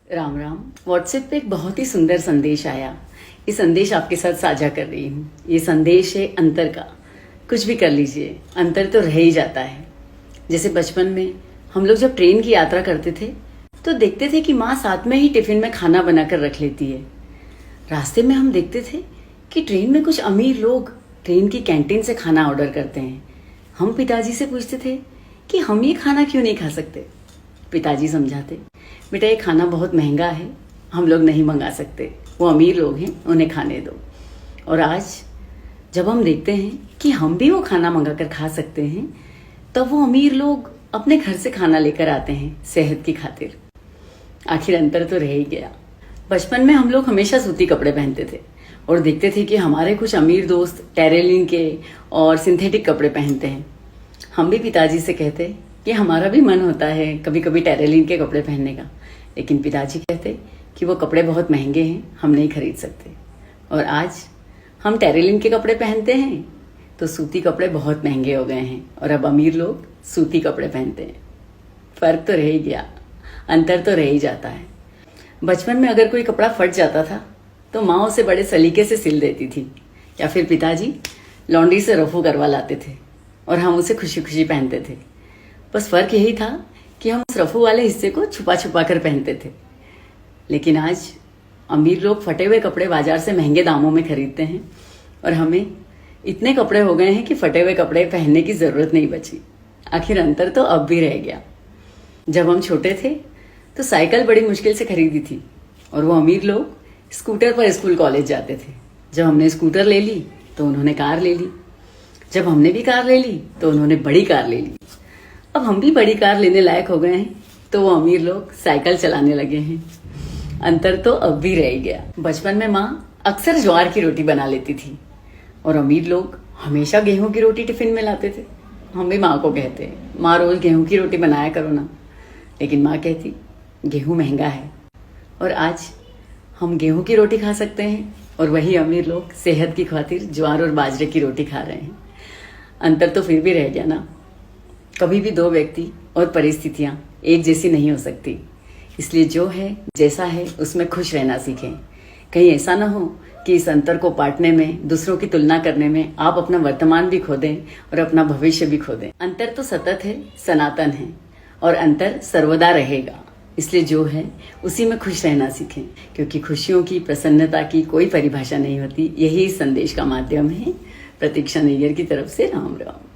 Ram Ram. WhatsApp पे एक बहुत ही सुंदर संदेश आया। ये संदेश आपके साथ साझा कर रही हूँ। ये संदेश है अंतर का। कुछ भी कर लीजिए, अंतर तो रह ही जाता है। जैसे बचपन में हम लोग जब ट्रेन की यात्रा करते थे तो देखते थे कि माँ साथ में ही टिफिन में खाना बनाकर रख लेती है। रास्ते में हम देखते थे कि ट्रेन में कुछ अमीर लोग ट्रेन की कैंटीन से खाना ऑर्डर करते हैं। हम पिताजी से पूछते थे कि हम ये खाना क्यों नहीं खा सकते। पिताजी समझाते, बेटा ये खाना बहुत महंगा है, हम लोग नहीं मंगा सकते, वो अमीर लोग हैं, उन्हें खाने दो। और आज जब हम देखते हैं कि हम भी वो खाना मंगा कर खा सकते हैं, तब वो अमीर लोग अपने घर से खाना लेकर आते हैं सेहत की खातिर। आखिर अंतर तो रह ही गया। बचपन में हम लोग हमेशा सूती कपड़े पहनते थे और देखते थे कि हमारे कुछ अमीर दोस्त टेरेलिन के और सिंथेटिक कपड़े पहनते हैं। हम भी पिताजी से कहते कि हमारा भी मन होता है कभी कभी टेरेलिन के कपड़े पहनने का, लेकिन पिताजी कहते कि वो कपड़े बहुत महंगे हैं, हम नहीं खरीद सकते। और आज हम टेरेलिन के कपड़े पहनते हैं तो सूती कपड़े बहुत महंगे हो गए हैं और अब अमीर लोग सूती कपड़े पहनते हैं। फर्क तो रह ही गया, अंतर तो रह ही जाता है। बचपन में अगर कोई कपड़ा फट जाता था तो माँ उसे बड़े सलीके से सिल देती थी, या फिर पिताजी लॉन्ड्री से रफू करवा लाते थे और हम उसे खुशी खुशी पहनते थे। बस फर्क यही था कि हम उस रफू वाले हिस्से को छुपा छुपा कर पहनते थे। लेकिन आज अमीर लोग फटे हुए कपड़े बाजार से महंगे दामों में खरीदते हैं और हमें इतने कपड़े हो गए हैं कि फटे हुए कपड़े पहनने की जरूरत नहीं बची। आखिर अंतर तो अब भी रह गया। जब हम छोटे थे तो साइकिल बड़ी मुश्किल से खरीदी थी और वो अमीर लोग स्कूटर पर स्कूल कॉलेज जाते थे। जब हमने स्कूटर ले ली तो उन्होंने कार ले ली, जब हमने भी कार ले ली तो उन्होंने बड़ी कार ले ली। अब हम भी बड़ी कार लेने लायक हो गए हैं तो वो अमीर लोग साइकिल चलाने लगे हैं। अंतर तो अब भी रह गया। बचपन में माँ अक्सर ज्वार की रोटी बना लेती थी और अमीर लोग हमेशा गेहूं की रोटी टिफिन में लाते थे। हम भी माँ को कहते, माँ रोज गेहूं की रोटी बनाया करो ना, लेकिन माँ कहती गेहूं महंगा है। और आज हम गेहूं की रोटी खा सकते हैं और वही अमीर लोग सेहत की खातिर ज्वार और बाजरे की रोटी खा रहे हैं। अंतर तो फिर भी रह गया ना। कभी भी दो व्यक्ति और परिस्थितियां एक जैसी नहीं हो सकती, इसलिए जो है जैसा है उसमें खुश रहना सीखें। कहीं ऐसा ना हो कि इस अंतर को पाटने में, दूसरों की तुलना करने में आप अपना वर्तमान भी खो दें और अपना भविष्य भी खो दें। अंतर तो सतत है, सनातन है और अंतर सर्वदा रहेगा। इसलिए जो है उसी में खुश रहना सीखें, क्योंकि खुशियों की, प्रसन्नता की कोई परिभाषा नहीं होती। यही इस संदेश का माध्यम है। प्रतीक्षा नैयर की तरफ से राम राम।